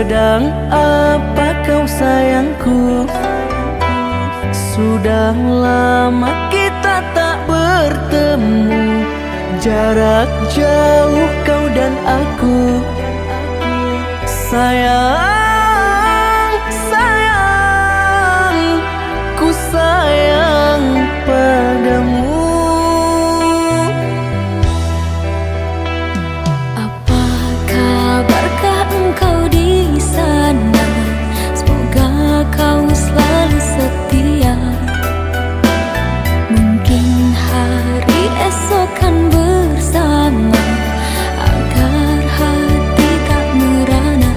Sedang apa kau sayangku? Sudah lama kita tak bertemu, jarak jauh kau dan aku. Sayang, sayang, ku sayang padamu. Apa kabarkah engkau di sana? Semoga kau selalu setia. Mungkin hari esok kan bersama, agar hati tak merana.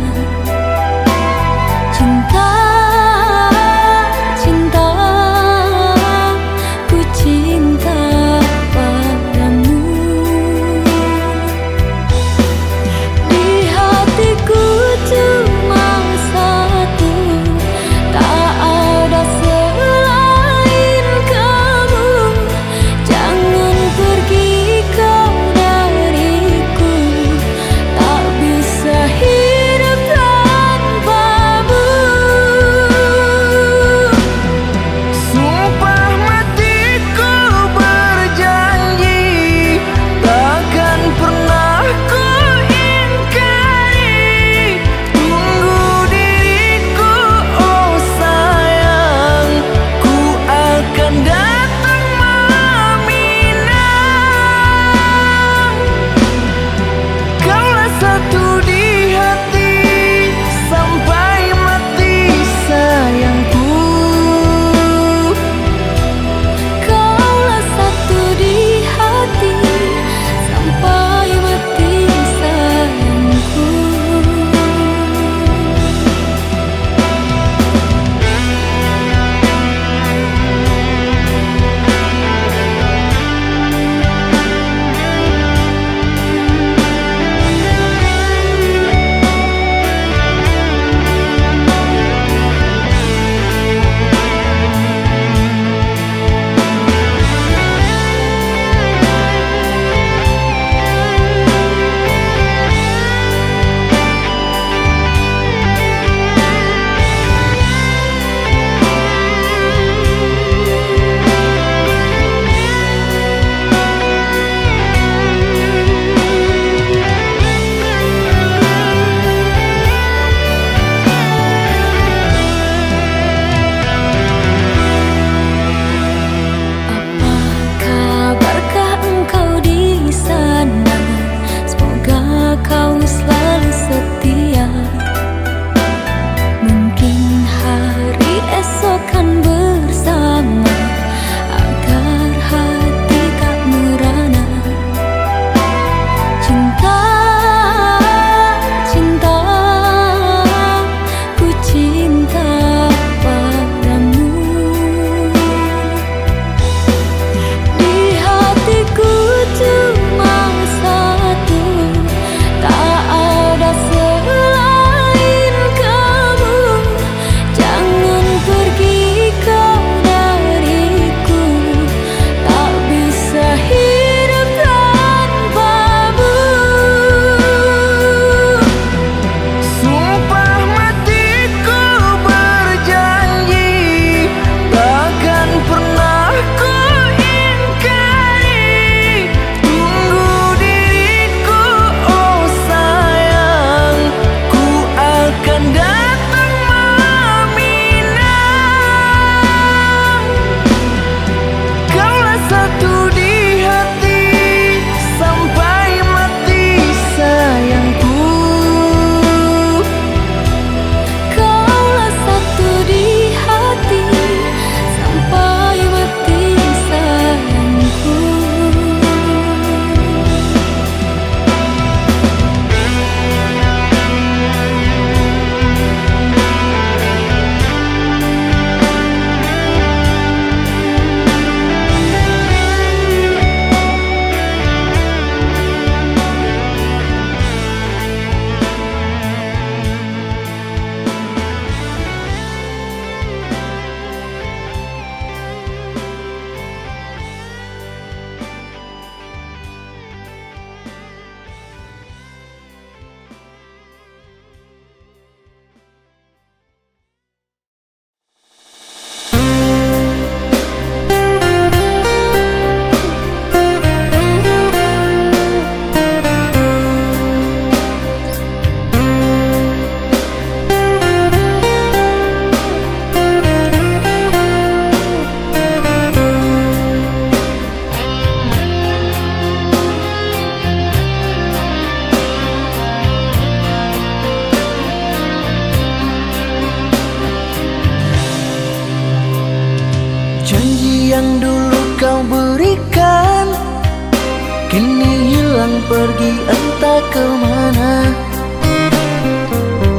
pergi entah kemana.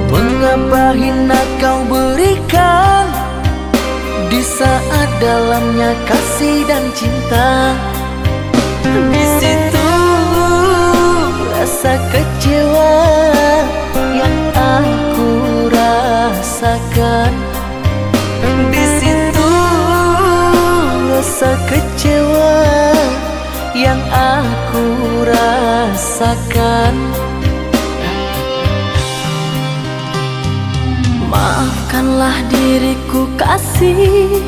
Mengapa hina kau berikan di saat dalamnya kasih dan cinta? Di situ rasa kecewa yang aku rasakan. Di situ rasa kecewa yang aku rasakan. Maafkanlah diriku kasih,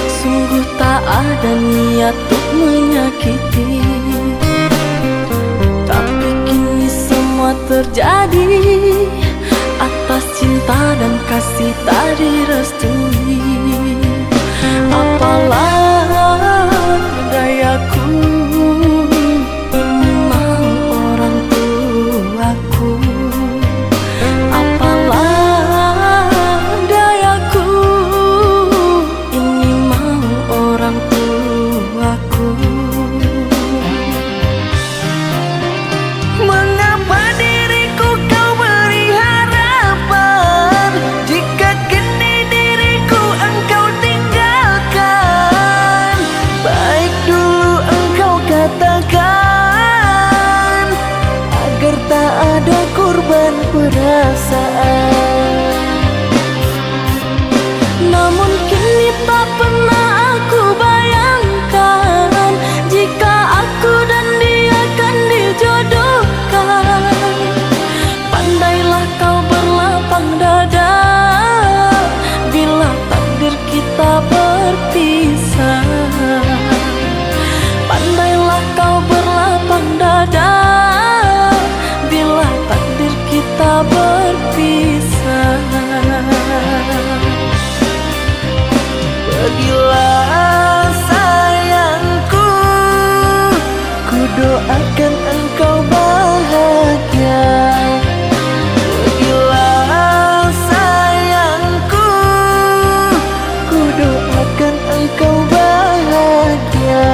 sungguh tak ada niat untuk menyakiti. Tapi kini semua terjadi atas cinta dan kasih tak direstui. Apalah dayaku, ini mau orang tuaku. Apalah dayaku, ini mau orang tuaku. Mengapa diriku kau beri harapan jika kini diriku engkau tinggalkan? Baik dulu engkau katakan agar tak ada korban perasaan. Namun kini tak pernah aku bayangkan jika aku dan dia akan dijodohkan. Pandailah kau berlapang dada bila takdir kita berpisah. Pandailah kau berlapang dada bila takdir kita berpisah. Pergilah sayangku, ku doakan engkau bahagia. Pergilah sayangku, ku doakan engkau bahagia.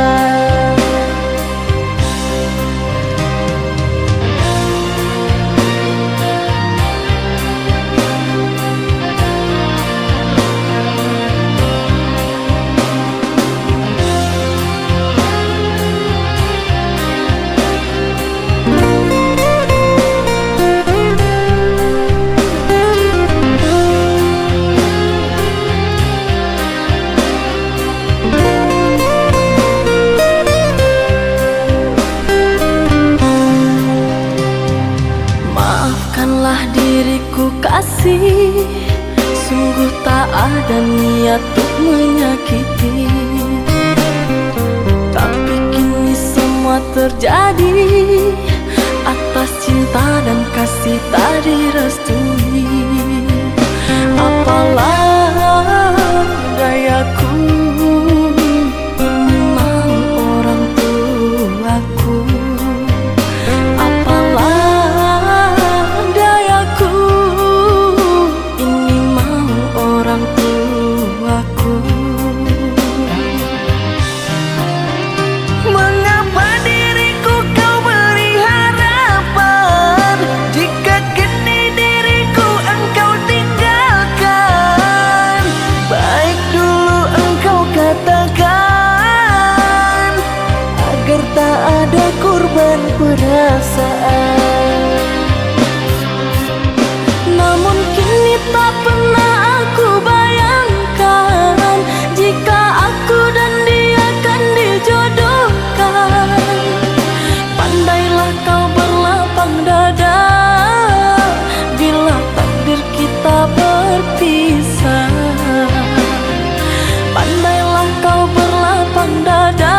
Maafkanlah diriku kasih, sungguh tak ada niat untuk menyakiti. Tapi kini semua terjadi atas cinta dan kasih tak direstui. Apalah dayaku, ini mau orang tuaku. Apalah dayaku, ini mau orang tuaku. Mengapa diriku kau beri harapan jika kini diriku engkau tinggalkan? Baik dulu engkau katakan agar tak ada korban perasaan. Namun kini tak pernah aku bayangkan jika aku dan dia akan dijodohkan. Pandailah kau berlapang dada bila takdir kita berpisah. Pandailah kau berlapang dada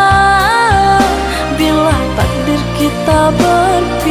bila takdir kita berpisah.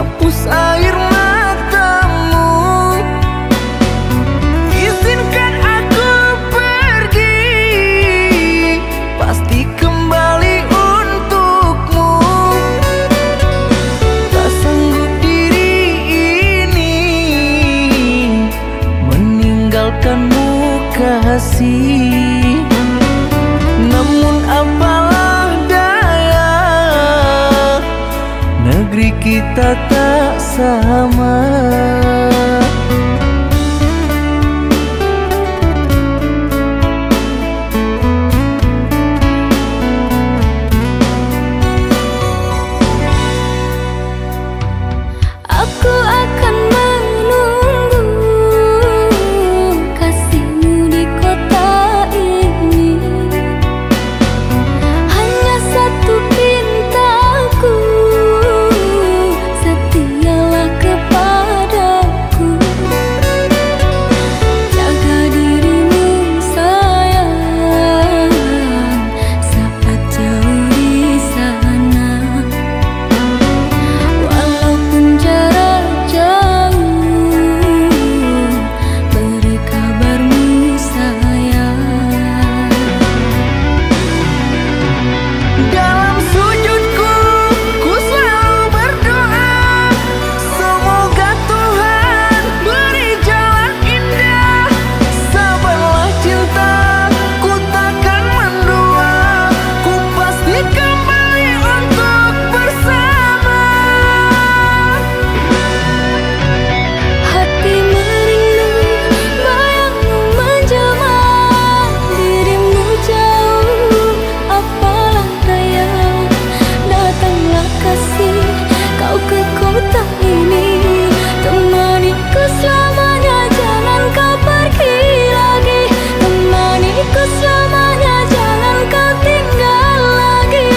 hapus air matamu. Izinkan aku pergi, pasti kembali untukmu. Tak sanggup diri ini meninggalkanmu kasih. Namun apalah daya, negeri kita tak sama. Aku akan menunggu kasihmu di kota ini. Hanya satu pintaku, setialah kepadaku. Jaga dirimu sayang, saat jauh di sana. Walaupun jarak jauh, beri kabarmu sayang. Dalam sujudku, ku selalu berdoa, semoga Tuhan beri jalan indah. Sabarlah cinta, ku takkan mendua, ku pasti kembali untuk bersama. Hati merindu, bayangmu menjelma, dirimu jauh, apalah daya. Datanglah kasih, kau ke kota ini, temaniku selamanya, jangan kau pergi lagi. Temaniku selamanya, jangan kau tinggal lagi.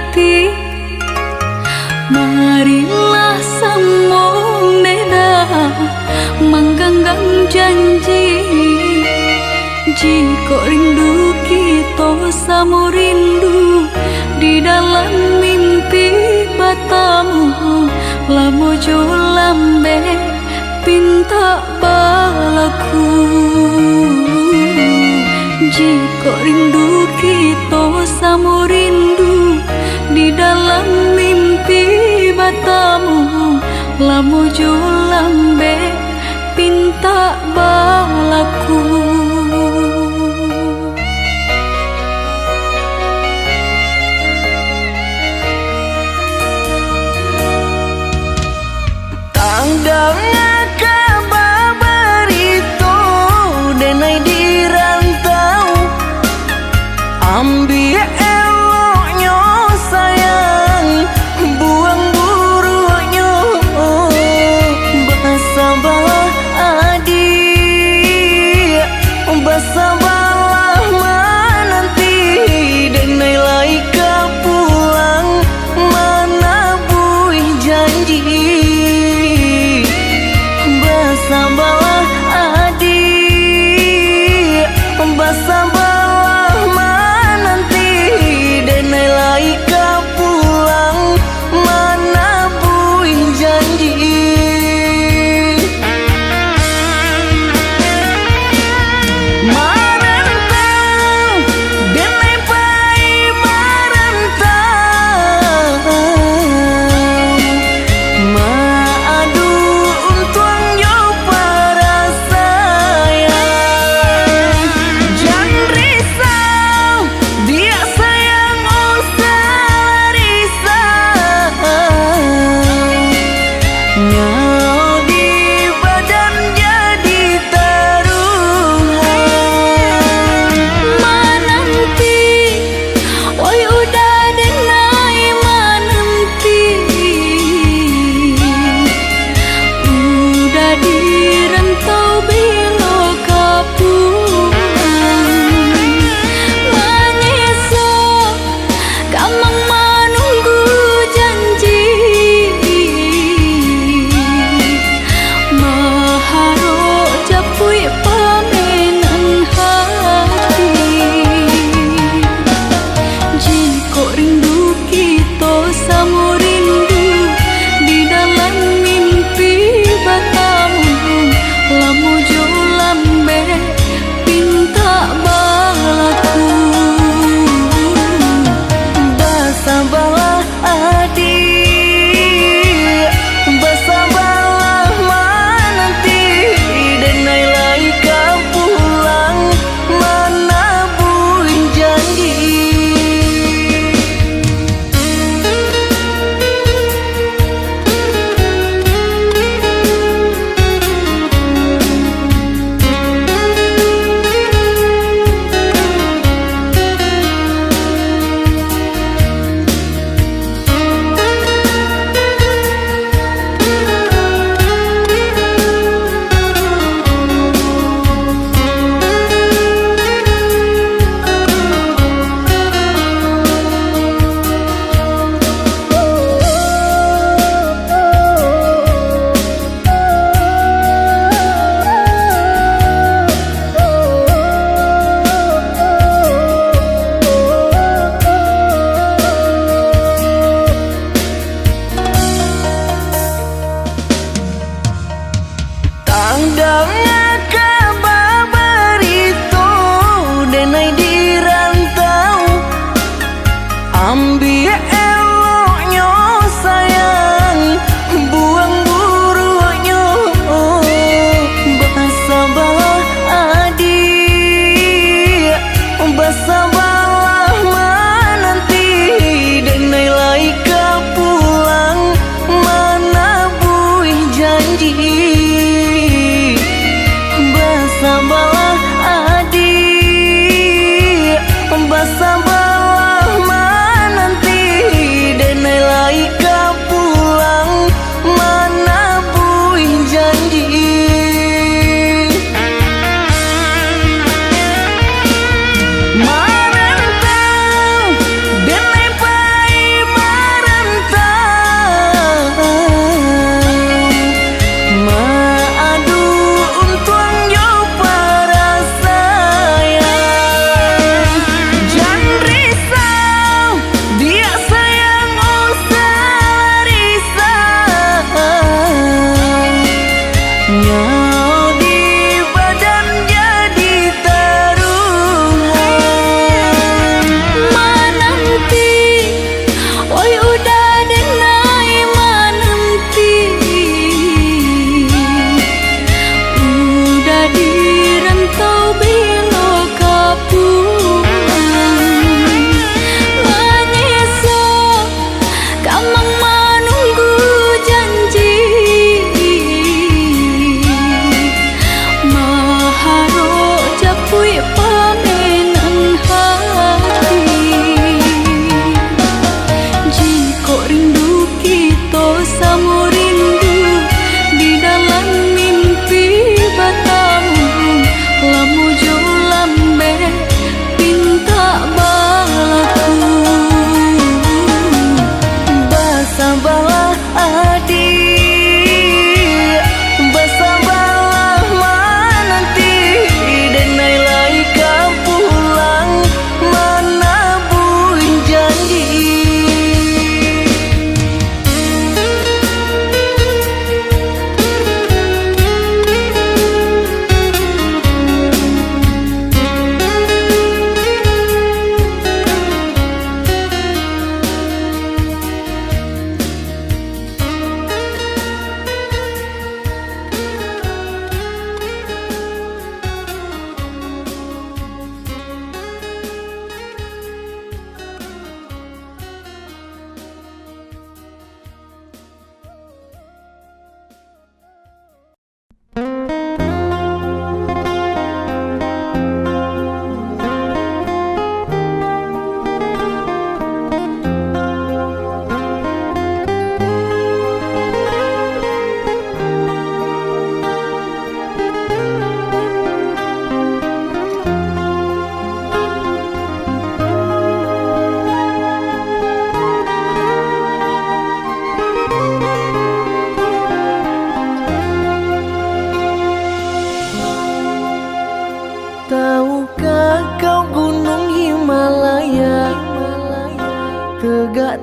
hati. Marilah sambung beda menggenggam janji. Jika rindu kita sama rindu di dalam mimpi batamu, lamo jo lambe pinta balaku. Jika rindu kita sama rindu di dalam mimpi batamu, lamo jo lambe pinta balaku. Tanggalnya kabar itu denai di rantau, ambil eloknya sayang, buang buruknya. Bahasa bah adi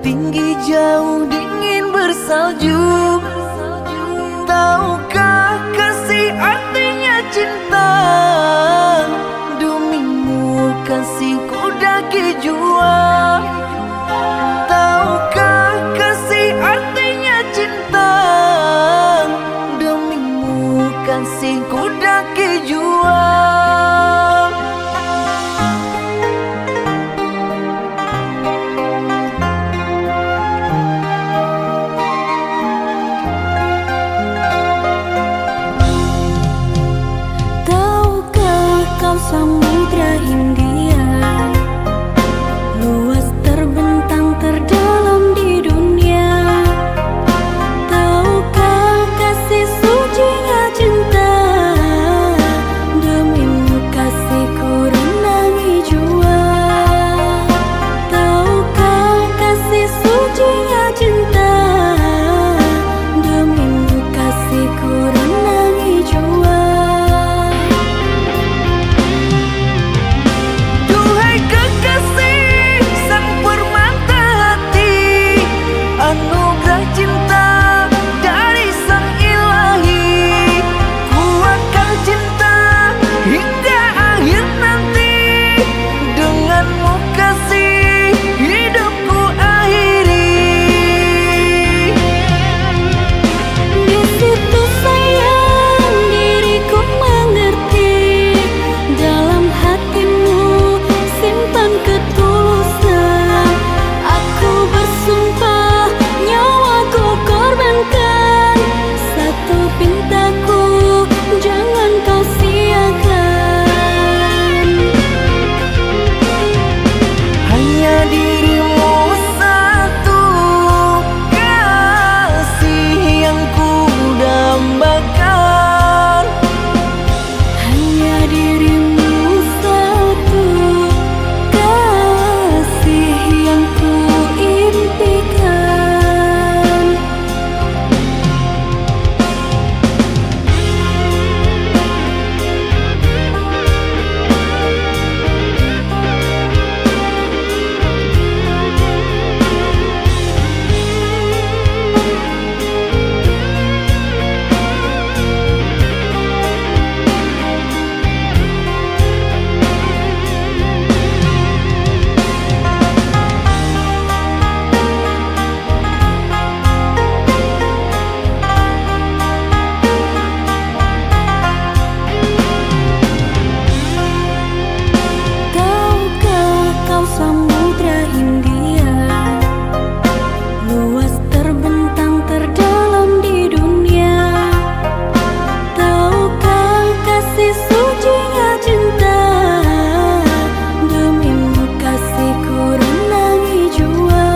tinggi jauh dingin bersalju. Tahukah kasih artinya cinta? Demimu kasihku daki jua. Tahukah kasih artinya cinta? Demimu kasihku daki jua. Samudra Hindia luas terbentang terdalam di dunia. Tahukah kasih sucinya cinta? Demimu kasihku renangi jua. Tahukah kasih sucinya cinta? Demimu kasihku renangi jua. Anugerah cinta dari Sang Ilahi, kuatkan cinta hingga akhir nanti. Denganmu kasih hidupku akhiri. Di situ sayang diriku mengerti, dalam hatimu simpan ketulusan. Aku bersumpah nyawaku korbankan, satu pintaku jangan kau siakan. Hanya dirimu satu kasih yang ku dambakan. Hanya dirimu satu kasih yang ku impikan. Tahukah kau Samudra Hindia luas terbentang terdalam di dunia. Tahukah kasih sucinya cinta? Demimu kasihku renangi jua.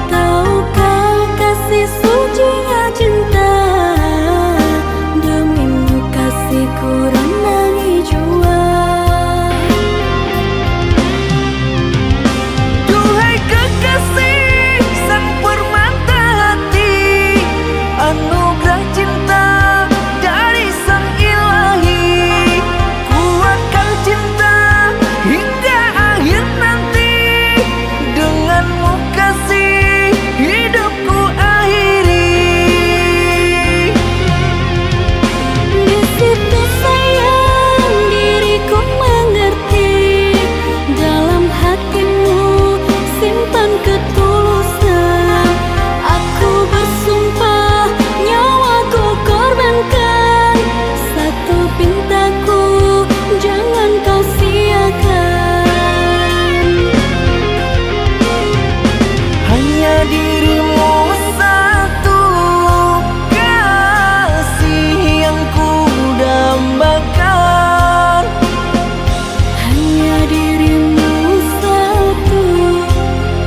Tahukah kasih sucinya cinta? Demimu kasihku renangi jua. Duhai kekasih sang permata hati, anugerah cinta dari Sang Ilahi, kuatkan cinta hingga akhir nanti. Denganmu kasih hidupku akhiri. Di situ sayang diriku mengerti, dalam hatimu simpan ketulusan. Aku bersumpah nyawaku korbankan, satu pintaku jangan kau siakan. Hanya dirimu satu kasih yang ku dambakan. Hanya dirimu satu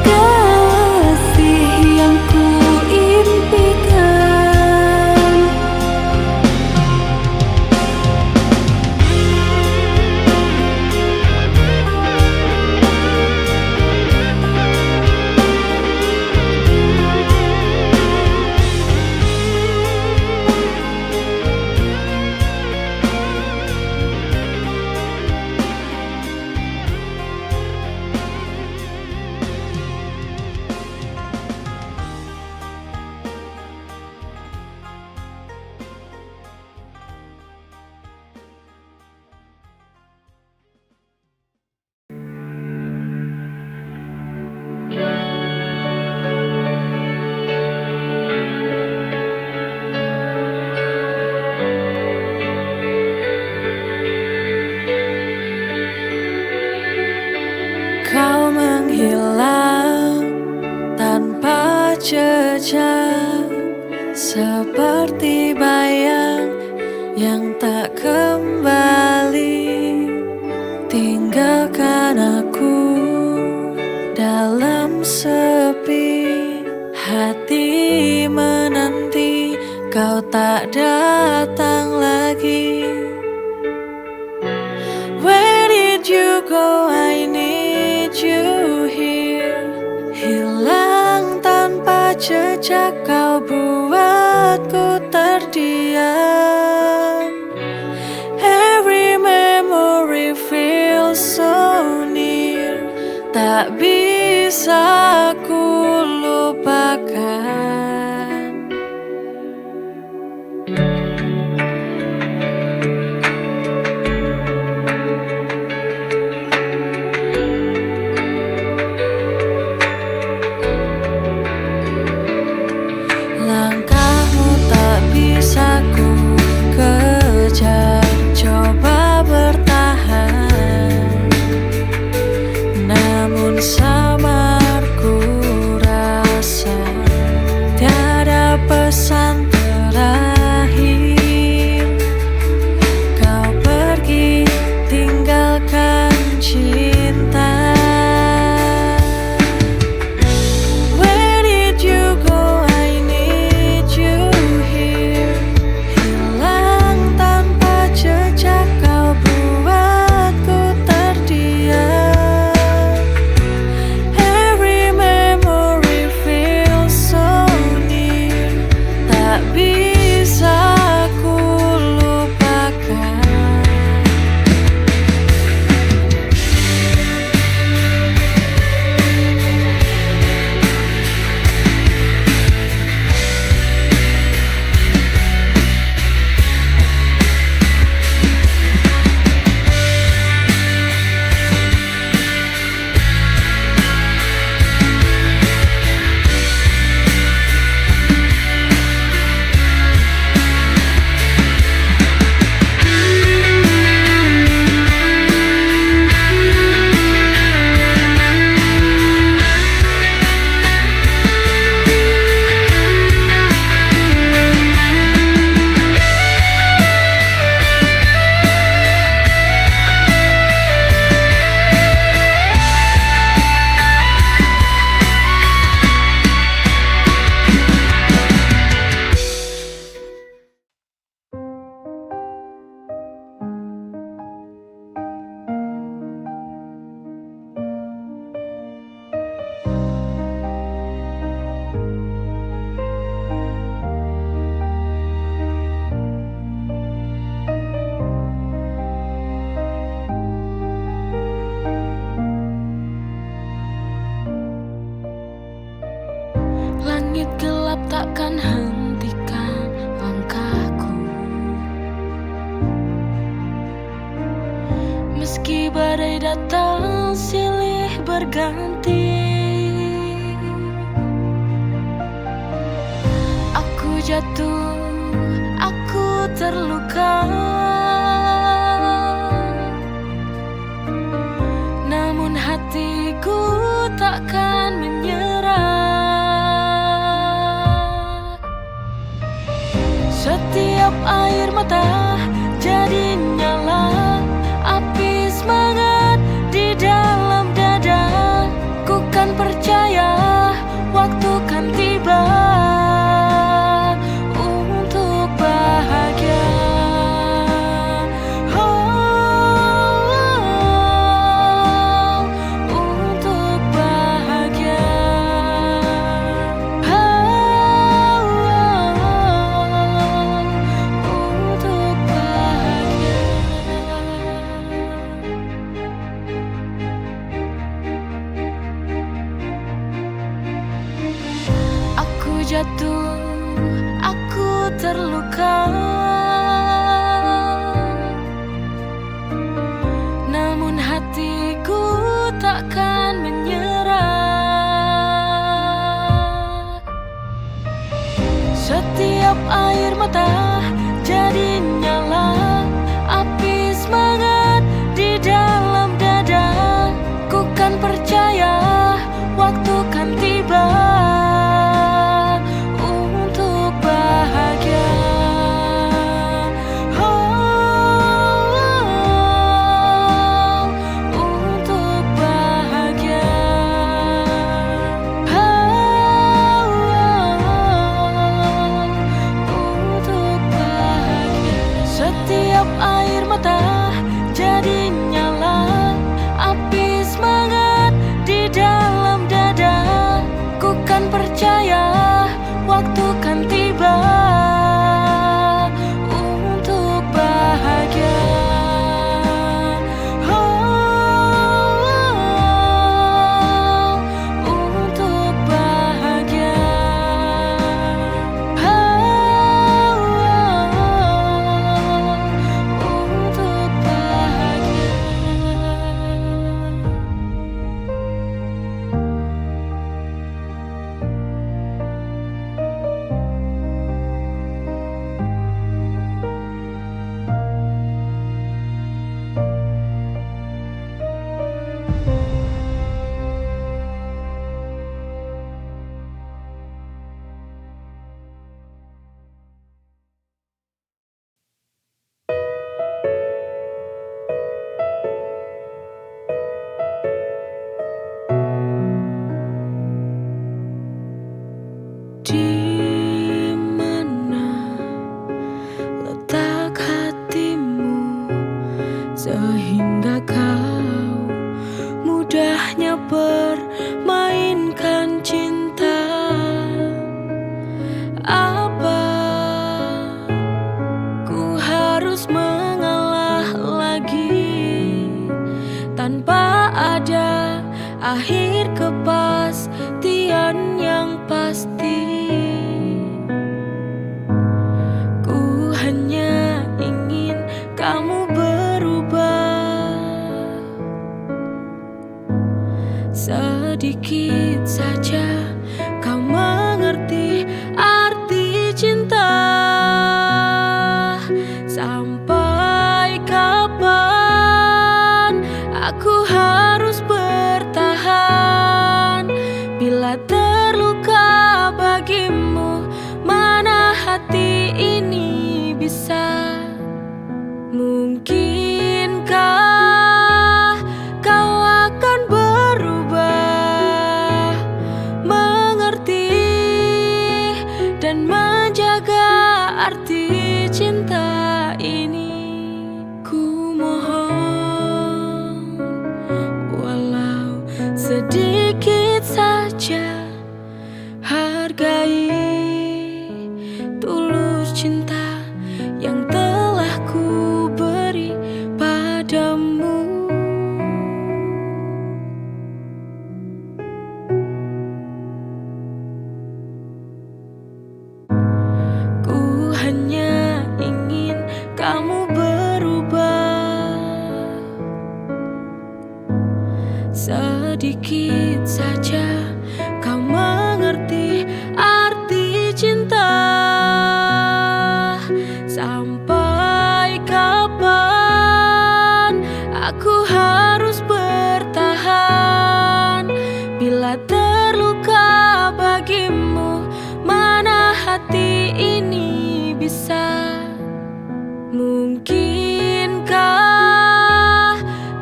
kasih yang ku impikan. jejak seperti bayang yang tak kembali. Tinggalkan aku dalam sepi, hati menanti kau tak datang lagi. Where did you go? I need you here. Hilang tanpa jejak, kau buatku terdiam. Every memory feels so near, tak bisa ku lupakan. Langkahmu tak bisa ku kejar, coba bertahan, namun samar ku rasa tiada pesan terakhir. Kau pergi tinggalkan cinta. Where did you go? I need you here. Hilang tanpa jejak, kau buatku terdiam. Every memory feels so near, tak bisa ku lupakan. Langit gelap takkan hentikan langkahku, meski badai datang silih berganti. Aku jatuh, aku terluka, namun hatiku takkan menyerah. Setiap air mata jadi nyala, api semangat di dalam dada. Ku kan percaya waktu kan tiba untuk bahagia. Untuk bahagia. Untuk bahagia. Aku jatuh, aku terluka, namun hatiku takkan menyerah. Setiap air mata jadi nyala, api semangat di dalam dada. Ku kan percaya waktu kan tiba percaya waktu kan tiba untuk bahagia. Untuk bahagia. Untuk bahagia. Di mana letak hatimu sehingga kau mudahnya permainkan cinta? Apa ku harus mengalah lagi tanpa ada akhir kepastian yang pasti? Ku hanya ingin kamu berubah sedikit saja, kau mengerti arti cinta. Sampai kapan aku harus bertahan bila terluka bagimu? Mana hati ini bisa? Mungkinkah kau akan berubah, mengerti dan menjaga arti cinta ini? Ku mohon walau sedikit saja, hargai tulus cinta yang telah ku beri padamu. Ku hanya ingin kamu berubah sedikit saja, kau mengerti arti cinta. Sampai kapan aku harus bertahan bila terluka bagimu? Mana hati ini bisa? Mungkinkah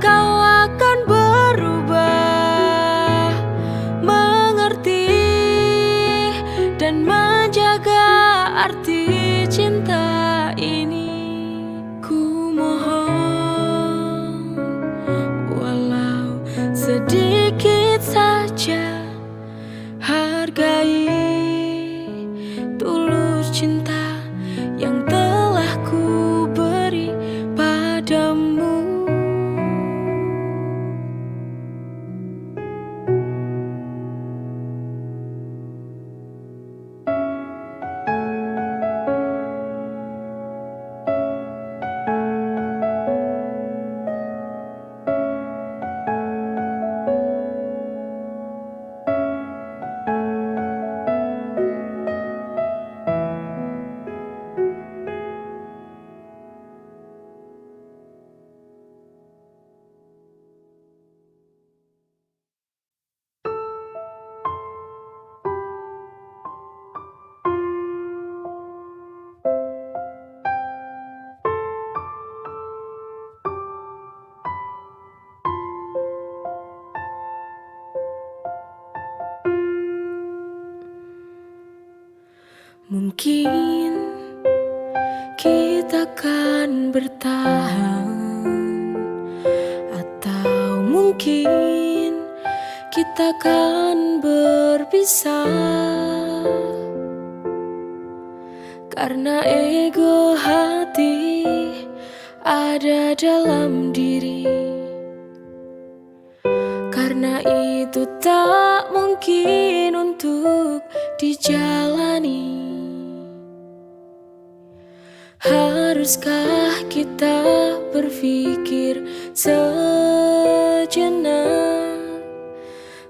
kau akan berubah, mengerti dan menjaga arti cinta ini? Ku mohon walau sedikit saja, hargai tulus cinta yang telah ku beri padamu. Mungkin kita kan bertahan, atau mungkin kita kan berpisah. Karena ego hati ada dalam diri, karena itu tak mungkin untuk dijalani. Haruskah kita berpikir sejenak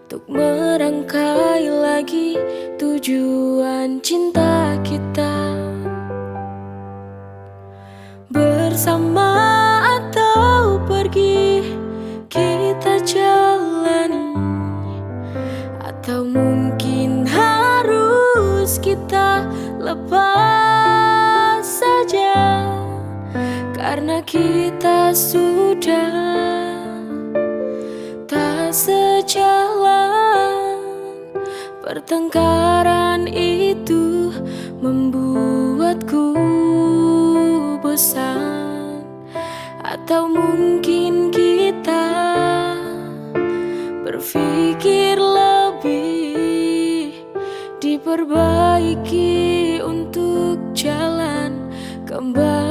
untuk merangkai lagi tujuan cinta kita? Bersama atau pergi kita jalani, atau mungkin harus kita lepas saja, karena kita sudah tak sejalan. Pertengkaran itu membuatku bosan, atau mungkin kita berpikir lebih diperbaiki untuk jalan kembali.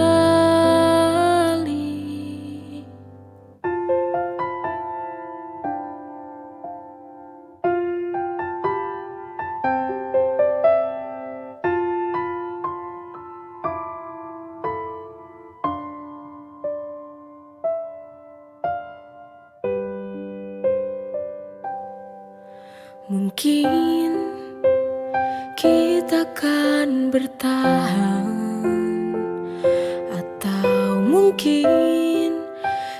Mungkin kita kan bertahan, atau mungkin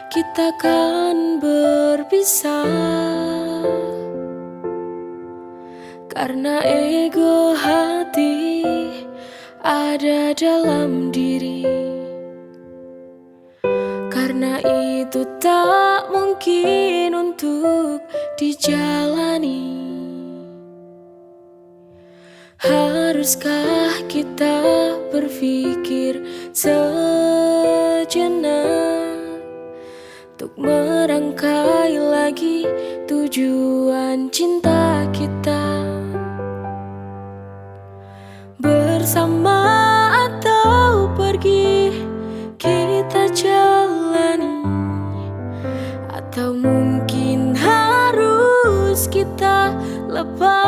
kita kan berpisah, karena ego hati ada dalam diri, karena itu tak mungkin untuk dijalani. Haruskah kita berpikir sejenak untuk merangkai lagi tujuan cinta kita? Bersama atau pergi kita jalani, atau mungkin harus kita lepas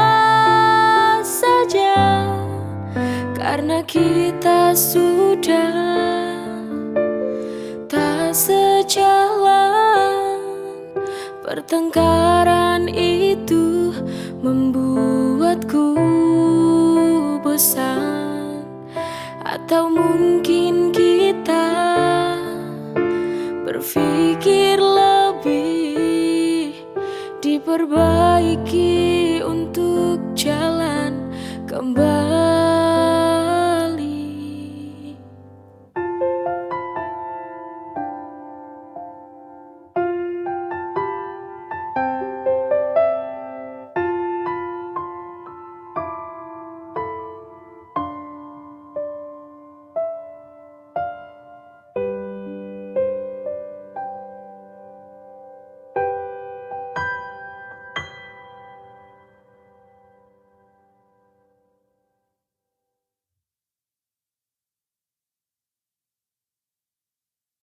saja, karena kita sudah tak sejalan. Pertengkaran itu membuatku bosan, atau mungkin kita berpikir lebih diperbaiki untuk jalan kembali.